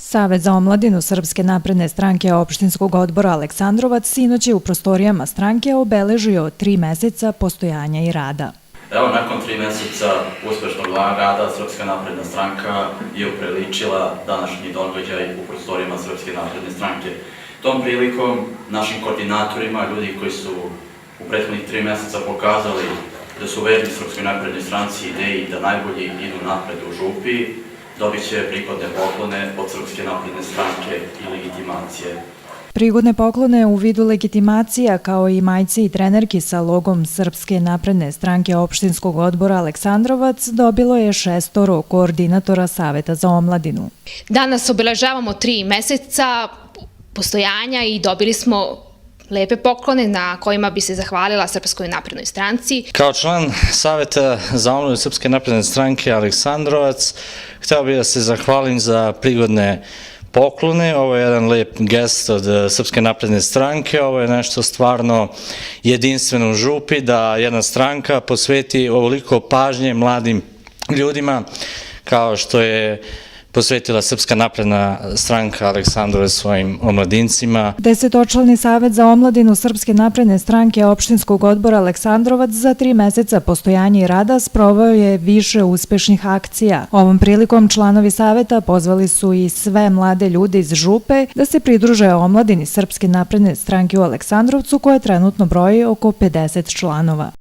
Savet za omladinu Srpske napredne stranke opštinskog odbora Aleksandrovac sinoć je u prostorijama stranke obeležio 3 meseca postojanja i rada. Evo, nakon 3 meseca uspešnog rada Srpska napredna stranka je upriličila današnji događaj u prostorijama Srpske napredne stranke. Tom prilikom našim koordinatorima, ljudi koji su u prethodnih 3 meseca pokazali da su verni Srpskoj naprednoj stranci ideji da najbolji idu napred u župi, dobit će prigodne poklone od Srpske napredne stranke i legitimacije. Prigodne poklone u vidu legitimacija kao i majci i trenerki sa logom Srpske napredne stranke opštinskog odbora Aleksandrovac dobilo je 6 koordinatora Saveta za omladinu. Danas obeležavamo 3 meseca postojanja i dobili smo lepe poklone na kojima bi se zahvalila Srpskoj naprednoj stranci. Kao član Saveta za omladinu Srpske napredne stranke Aleksandrovac, hteo bih da se zahvalim za prigodne poklone. Ovo je jedan lep gest od Srpske napredne stranke. Ovo je nešto stvarno jedinstveno u župi, da jedna stranka posveti ovoliko pažnje mladim ljudima kao što je posvetila Srpska napredna stranka Aleksandrovac svojim omladincima. 10-člani Savet za omladinu Srpske napredne stranke opštinskog odbora Aleksandrovac za 3 meseca postojanja i rada sproveo je više uspešnih akcija. Ovom prilikom članovi Saveta pozvali su i sve mlade ljude iz župe da se pridruže omladini Srpske napredne stranke u Aleksandrovcu, koja trenutno broji oko 50 članova.